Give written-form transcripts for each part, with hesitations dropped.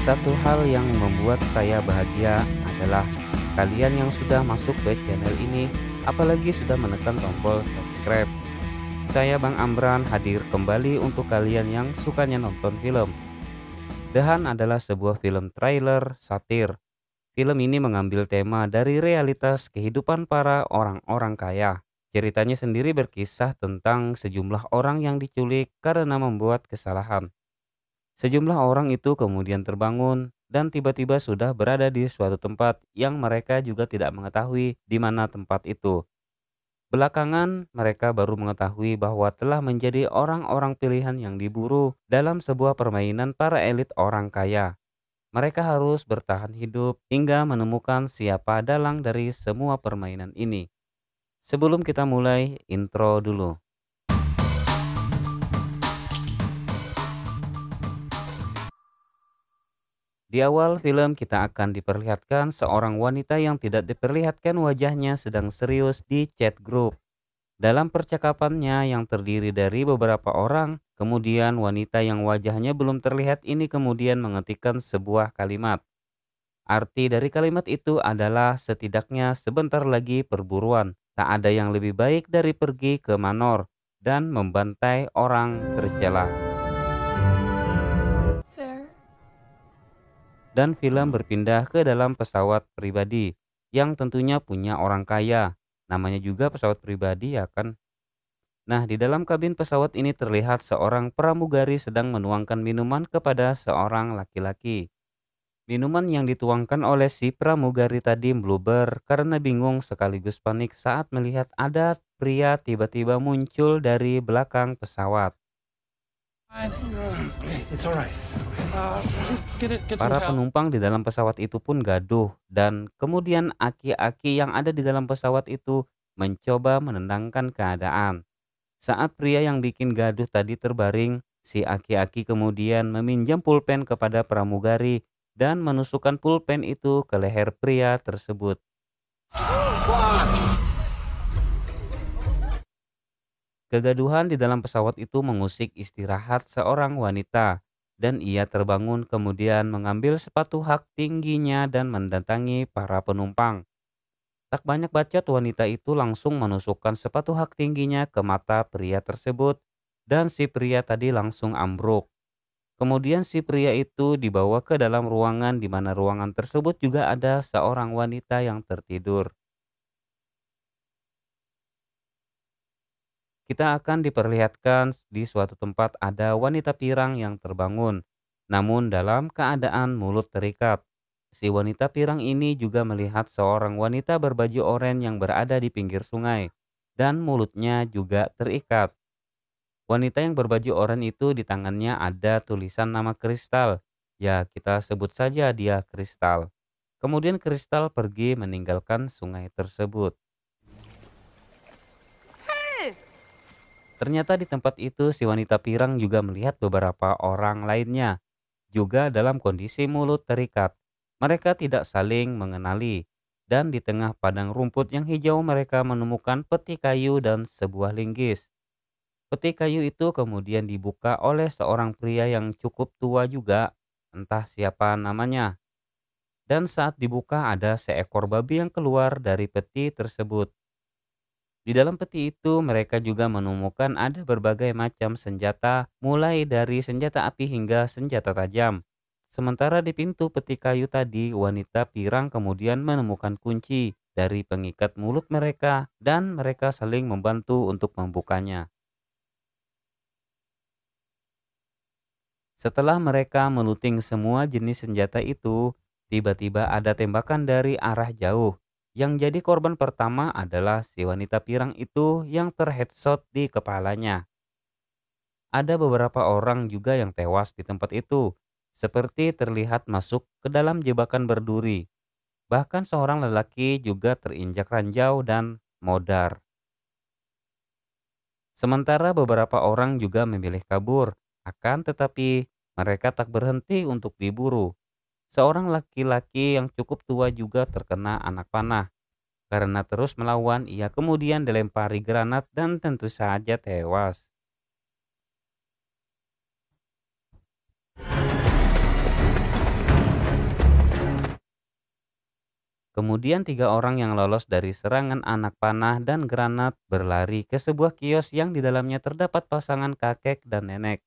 Satu hal yang membuat saya bahagia adalah kalian yang sudah masuk ke channel ini, apalagi sudah menekan tombol subscribe. Saya Bang Amran hadir kembali untuk kalian yang sukanya nonton film. The Hunt adalah sebuah film trailer satir. Film ini mengambil tema dari realitas kehidupan para orang-orang kaya. Ceritanya sendiri berkisah tentang sejumlah orang yang diculik karena membuat kesalahan. Sejumlah orang itu kemudian terbangun dan tiba-tiba sudah berada di suatu tempat yang mereka juga tidak mengetahui di mana tempat itu. Belakangan mereka baru mengetahui bahwa telah menjadi orang-orang pilihan yang diburu dalam sebuah permainan para elit orang kaya. Mereka harus bertahan hidup hingga menemukan siapa dalang dari semua permainan ini. Sebelum kita mulai, intro dulu. Di awal film kita akan diperlihatkan seorang wanita yang tidak diperlihatkan wajahnya sedang serius di chat grup. Dalam percakapannya yang terdiri dari beberapa orang, kemudian wanita yang wajahnya belum terlihat ini kemudian mengetikkan sebuah kalimat. Arti dari kalimat itu adalah setidaknya sebentar lagi perburuan. Tak ada yang lebih baik dari pergi ke manor dan membantai orang tercela. Sir, Dan film berpindah ke dalam pesawat pribadi yang tentunya punya orang kaya. Namanya juga pesawat pribadi ya kan. Nah, di dalam kabin pesawat ini terlihat seorang pramugari sedang menuangkan minuman kepada seorang laki-laki. Minuman yang dituangkan oleh si pramugari tadi bluber karena bingung sekaligus panik saat melihat ada pria tiba-tiba muncul dari belakang pesawat. it's all right. Get some Para towel. penumpang di dalam pesawat itu pun gaduh dan kemudian aki-aki yang ada di dalam pesawat itu mencoba menenangkan keadaan. Saat pria yang bikin gaduh tadi terbaring, si aki-aki kemudian meminjam pulpen kepada pramugari dan menusukkan pulpen itu ke leher pria tersebut. Kegaduhan di dalam pesawat itu mengusik istirahat seorang wanita dan ia terbangun kemudian mengambil sepatu hak tingginya dan mendatangi para penumpang. Tak banyak bacot wanita itu langsung menusukkan sepatu hak tingginya ke mata pria tersebut dan si pria tadi langsung ambruk. Kemudian si pria itu dibawa ke dalam ruangan di mana ruangan tersebut juga ada seorang wanita yang tertidur. Kita akan diperlihatkan di suatu tempat ada wanita pirang yang terbangun, namun dalam keadaan mulut terikat. Si wanita pirang ini juga melihat seorang wanita berbaju oranye yang berada di pinggir sungai, dan mulutnya juga terikat. Wanita yang berbaju oranye itu di tangannya ada tulisan nama Kristal. Ya, kita sebut saja dia Kristal. Kemudian Kristal pergi meninggalkan sungai tersebut. Ternyata di tempat itu si wanita pirang juga melihat beberapa orang lainnya, juga dalam kondisi mulut terikat. Mereka tidak saling mengenali, dan di tengah padang rumput yang hijau mereka menemukan peti kayu dan sebuah linggis. Peti kayu itu kemudian dibuka oleh seorang pria yang cukup tua juga, entah siapa namanya. Dan saat dibuka ada seekor babi yang keluar dari peti tersebut. Di dalam peti itu mereka juga menemukan ada berbagai macam senjata mulai dari senjata api hingga senjata tajam. Sementara di pintu peti kayu tadi wanita pirang kemudian menemukan kunci dari pengikat mulut mereka dan mereka saling membantu untuk membukanya. Setelah mereka meluting semua jenis senjata itu, tiba-tiba ada tembakan dari arah jauh. Yang jadi korban pertama adalah si wanita pirang itu yang terheadshot di kepalanya. Ada beberapa orang juga yang tewas di tempat itu, seperti terlihat masuk ke dalam jebakan berduri. Bahkan seorang lelaki juga terinjak ranjau dan modar. Sementara beberapa orang juga memilih kabur, akan tetapi mereka tak berhenti untuk diburu. Seorang laki-laki yang cukup tua juga terkena anak panah. Karena terus melawan, ia kemudian dilempari granat dan tentu saja tewas. Kemudian 3 orang yang lolos dari serangan anak panah dan granat berlari ke sebuah kios yang di dalamnya terdapat pasangan kakek dan nenek.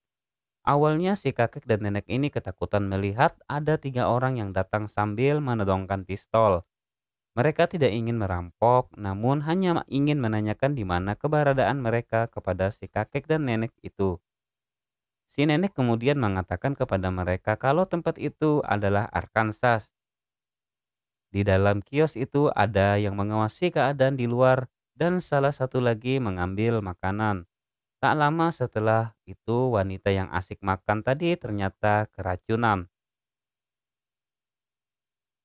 Awalnya si kakek dan nenek ini ketakutan melihat ada 3 orang yang datang sambil menodongkan pistol. Mereka tidak ingin merampok, namun hanya ingin menanyakan di mana keberadaan mereka kepada si kakek dan nenek itu. Si nenek kemudian mengatakan kepada mereka kalau tempat itu adalah Arkansas. Di dalam kios itu ada yang mengawasi keadaan di luar dan salah satu lagi mengambil makanan. Tak lama setelah itu wanita yang asik makan tadi ternyata keracunan.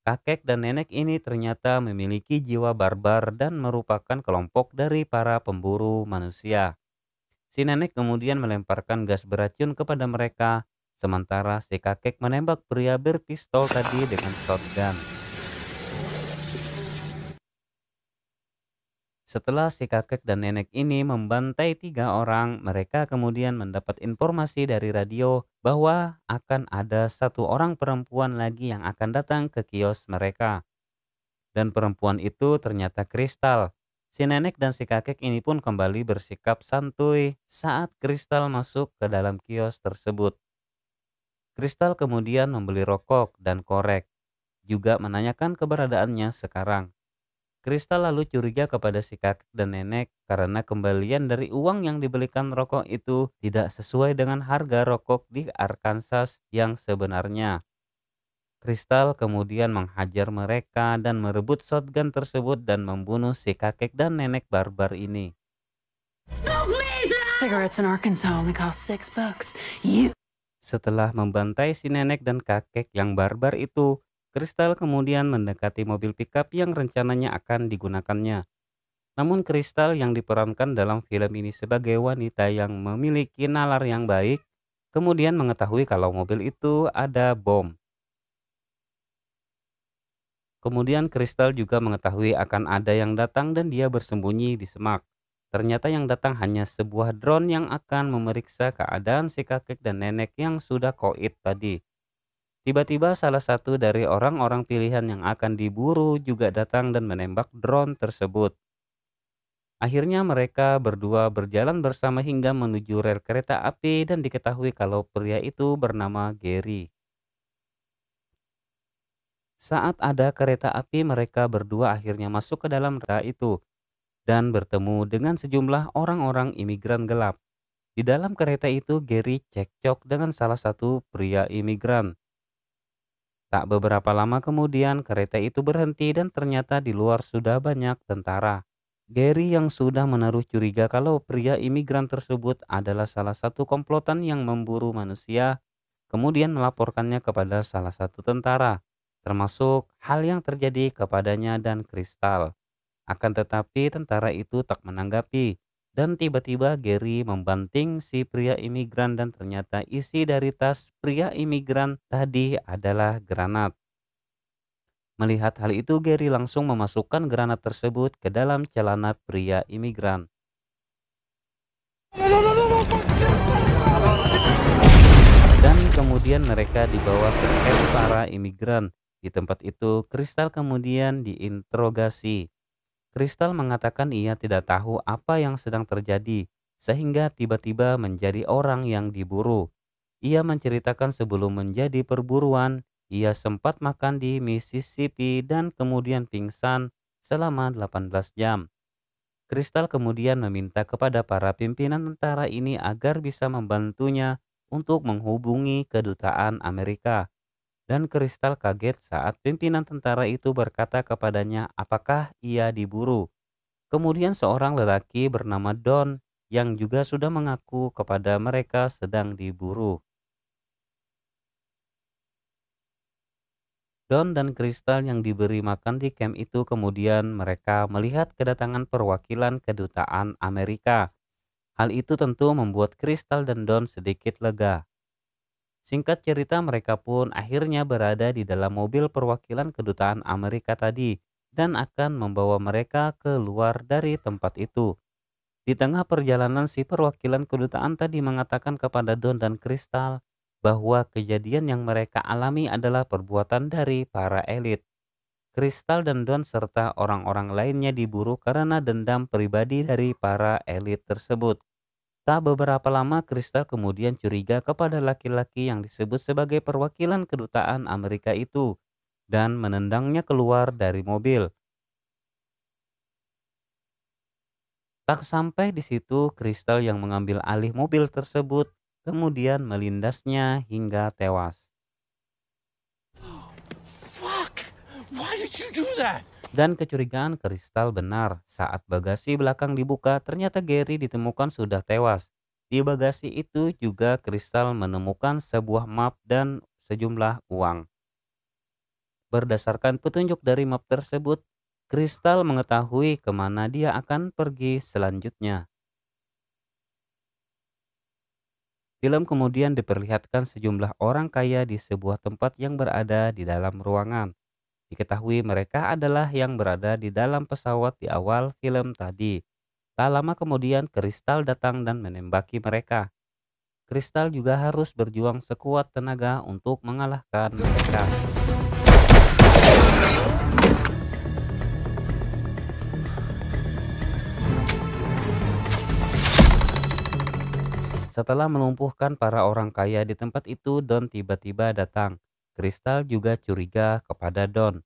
Kakek dan nenek ini ternyata memiliki jiwa barbar dan merupakan kelompok dari para pemburu manusia. Si nenek kemudian melemparkan gas beracun kepada mereka, sementara si kakek menembak pria berpistol tadi dengan shotgun. Setelah si kakek dan nenek ini membantai 3 orang, mereka kemudian mendapat informasi dari radio bahwa akan ada 1 orang perempuan lagi yang akan datang ke kios mereka. Dan perempuan itu ternyata Kristal. Si nenek dan si kakek ini pun kembali bersikap santuy saat Kristal masuk ke dalam kios tersebut. Kristal kemudian membeli rokok dan korek, juga menanyakan keberadaannya sekarang. Kristal lalu curiga kepada si kakek dan nenek karena kembalian dari uang yang dibelikan rokok itu tidak sesuai dengan harga rokok di Arkansas yang sebenarnya. Kristal kemudian menghajar mereka dan merebut shotgun tersebut dan membunuh si kakek dan nenek barbar ini. Cigarettes in Arkansas only cost $6. Setelah membantai si nenek dan kakek yang barbar itu, Kristal kemudian mendekati mobil pickup yang rencananya akan digunakannya. Namun Kristal yang diperankan dalam film ini sebagai wanita yang memiliki nalar yang baik, kemudian mengetahui kalau mobil itu ada bom. Kemudian Kristal juga mengetahui akan ada yang datang dan dia bersembunyi di semak. Ternyata yang datang hanya sebuah drone yang akan memeriksa keadaan si kakek dan nenek yang sudah koit tadi. Tiba-tiba salah satu dari orang-orang pilihan yang akan diburu juga datang dan menembak drone tersebut. Akhirnya mereka berdua berjalan bersama hingga menuju rel kereta api dan diketahui kalau pria itu bernama Gary. Saat ada kereta api, mereka berdua akhirnya masuk ke dalam kereta itu dan bertemu dengan sejumlah orang-orang imigran gelap. Di dalam kereta itu Gary cekcok dengan salah satu pria imigran. Tak beberapa lama kemudian kereta itu berhenti dan ternyata di luar sudah banyak tentara. Gary yang sudah menaruh curiga kalau pria imigran tersebut adalah salah satu komplotan yang memburu manusia, kemudian melaporkannya kepada salah satu tentara, termasuk hal yang terjadi kepadanya dan Kristal. Akan tetapi tentara itu tak menanggapi. Dan tiba-tiba Gary membanting si pria imigran dan ternyata isi dari tas pria imigran tadi adalah granat. Melihat hal itu Gary langsung memasukkan granat tersebut ke dalam celana pria imigran. Dan kemudian mereka dibawa ke camp para imigran. Di tempat itu Kristal kemudian diinterogasi. Kristal mengatakan ia tidak tahu apa yang sedang terjadi, sehingga tiba-tiba menjadi orang yang diburu. Ia menceritakan sebelum menjadi perburuan, ia sempat makan di Mississippi dan kemudian pingsan selama 18 jam. Kristal kemudian meminta kepada para pimpinan tentara ini agar bisa membantunya untuk menghubungi kedutaan Amerika. Dan Kristal kaget saat pimpinan tentara itu berkata kepadanya apakah ia diburu. Kemudian seorang lelaki bernama Don yang juga sudah mengaku kepada mereka sedang diburu. Don dan Kristal yang diberi makan di camp itu kemudian mereka melihat kedatangan perwakilan kedutaan Amerika. Hal itu tentu membuat Kristal dan Don sedikit lega. Singkat cerita mereka pun akhirnya berada di dalam mobil perwakilan kedutaan Amerika tadi dan akan membawa mereka keluar dari tempat itu. Di tengah perjalanan si perwakilan kedutaan tadi mengatakan kepada Don dan Kristal bahwa kejadian yang mereka alami adalah perbuatan dari para elit. Kristal dan Don serta orang-orang lainnya diburu karena dendam pribadi dari para elit tersebut. Tak beberapa lama Kristal kemudian curiga kepada laki-laki yang disebut sebagai perwakilan kedutaan Amerika itu dan menendangnya keluar dari mobil. Tak sampai di situ, Kristal yang mengambil alih mobil tersebut kemudian melindasnya hingga tewas. Fuck! Why did you do that? Dan kecurigaan Kristal benar. Saat bagasi belakang dibuka, ternyata Gary ditemukan sudah tewas. Di bagasi itu juga Kristal menemukan sebuah map dan sejumlah uang. Berdasarkan petunjuk dari map tersebut, Kristal mengetahui kemana dia akan pergi selanjutnya. Film kemudian diperlihatkan sejumlah orang kaya di sebuah tempat yang berada di dalam ruangan. Diketahui mereka adalah yang berada di dalam pesawat di awal film tadi. Tak lama kemudian Kristal datang dan menembaki mereka. Kristal juga harus berjuang sekuat tenaga untuk mengalahkan mereka. Setelah melumpuhkan para orang kaya di tempat itu, Don tiba-tiba datang. Kristal juga curiga kepada Don.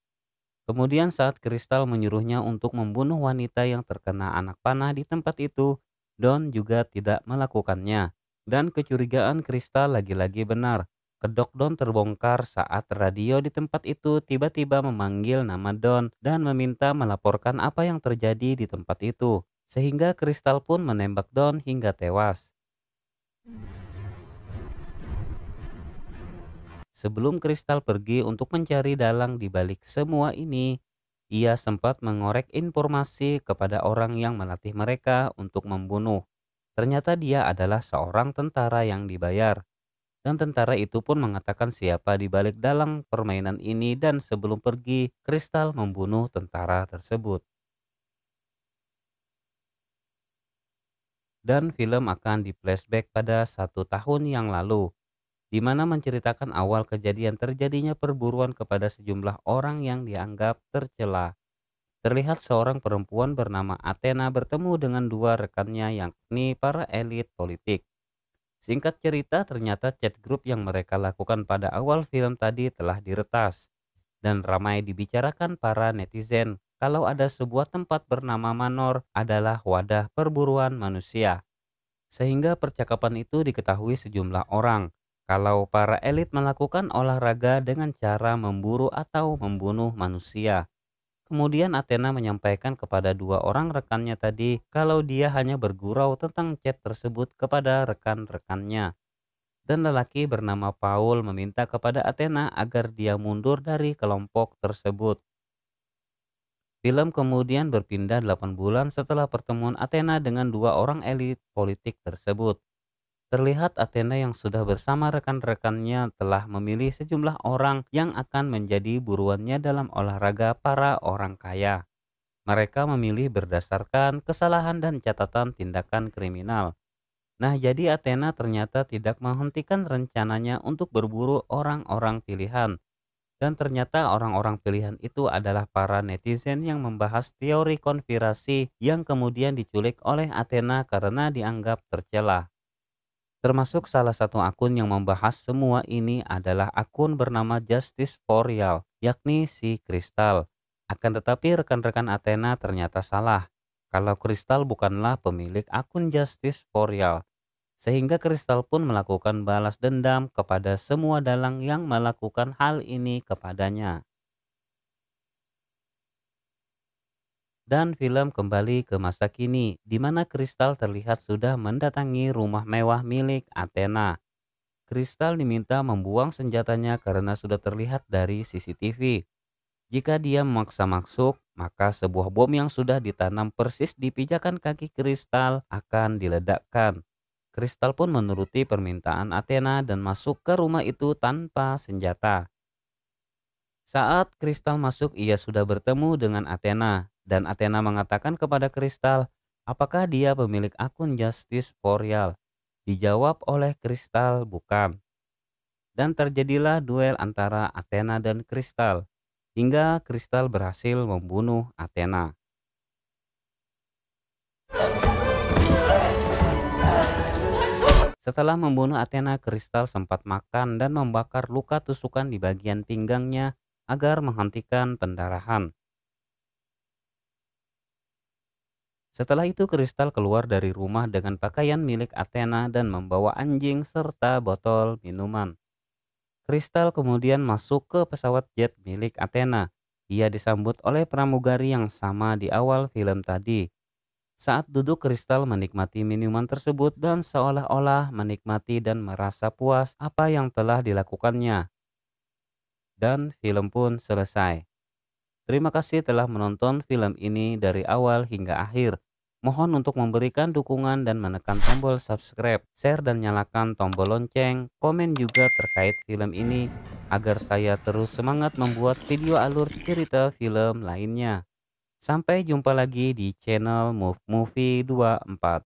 Kemudian saat Kristal menyuruhnya untuk membunuh wanita yang terkena anak panah di tempat itu, Don juga tidak melakukannya. Dan kecurigaan Kristal lagi-lagi benar. Kedok Don terbongkar saat radio di tempat itu tiba-tiba memanggil nama Don dan meminta melaporkan apa yang terjadi di tempat itu. Sehingga Kristal pun menembak Don hingga tewas. Sebelum Kristal pergi untuk mencari dalang di balik semua ini, ia sempat mengorek informasi kepada orang yang melatih mereka untuk membunuh. Ternyata dia adalah seorang tentara yang dibayar. Dan tentara itu pun mengatakan siapa di balik dalang permainan ini dan sebelum pergi, Kristal membunuh tentara tersebut. Dan film akan di-flashback pada 1 tahun yang lalu, di mana menceritakan awal kejadian terjadinya perburuan kepada sejumlah orang yang dianggap tercela. Terlihat seorang perempuan bernama Athena bertemu dengan dua rekannya yakni para elit politik. Singkat cerita, ternyata chat grup yang mereka lakukan pada awal film tadi telah diretas. Dan ramai dibicarakan para netizen kalau ada sebuah tempat bernama Manor adalah wadah perburuan manusia. Sehingga percakapan itu diketahui sejumlah orang. Kalau para elit melakukan olahraga dengan cara memburu atau membunuh manusia. Kemudian Athena menyampaikan kepada dua orang rekannya tadi kalau dia hanya bergurau tentang chat tersebut kepada rekan-rekannya. Dan lelaki bernama Paul meminta kepada Athena agar dia mundur dari kelompok tersebut. Film kemudian berpindah 8 bulan setelah pertemuan Athena dengan dua orang elit politik tersebut. Terlihat Athena yang sudah bersama rekan-rekannya telah memilih sejumlah orang yang akan menjadi buruannya dalam olahraga para orang kaya. Mereka memilih berdasarkan kesalahan dan catatan tindakan kriminal. Nah, jadi Athena ternyata tidak menghentikan rencananya untuk berburu orang-orang pilihan. Dan ternyata orang-orang pilihan itu adalah para netizen yang membahas teori konspirasi yang kemudian diculik oleh Athena karena dianggap tercela. Termasuk salah satu akun yang membahas semua ini adalah akun bernama Justice for Real, yakni si Kristal. Akan tetapi rekan-rekan Athena ternyata salah. Kalau Kristal bukanlah pemilik akun Justice for Real. Sehingga Kristal pun melakukan balas dendam kepada semua dalang yang melakukan hal ini kepadanya. Dan film kembali ke masa kini, di mana Kristal terlihat sudah mendatangi rumah mewah milik Athena. Kristal diminta membuang senjatanya karena sudah terlihat dari CCTV. Jika dia memaksa masuk, maka sebuah bom yang sudah ditanam persis di pijakan kaki Kristal akan diledakkan. Kristal pun menuruti permintaan Athena dan masuk ke rumah itu tanpa senjata. Saat Kristal masuk, ia sudah bertemu dengan Athena. Dan Athena mengatakan kepada Kristal, apakah dia pemilik akun Justice for Real? Dijawab oleh Kristal, bukan. Dan terjadilah duel antara Athena dan Kristal, hingga Kristal berhasil membunuh Athena. Setelah membunuh Athena, Kristal sempat makan dan membakar luka tusukan di bagian pinggangnya agar menghentikan pendarahan. Setelah itu Kristal keluar dari rumah dengan pakaian milik Athena dan membawa anjing serta botol minuman. Kristal kemudian masuk ke pesawat jet milik Athena. Ia disambut oleh pramugari yang sama di awal film tadi. Saat duduk, Kristal menikmati minuman tersebut dan seolah-olah menikmati dan merasa puas apa yang telah dilakukannya. Dan film pun selesai. Terima kasih telah menonton film ini dari awal hingga akhir. Mohon untuk memberikan dukungan dan menekan tombol subscribe, share dan nyalakan tombol lonceng, komen juga terkait film ini agar saya terus semangat membuat video alur cerita film lainnya. Sampai jumpa lagi di channel Move Movie 24.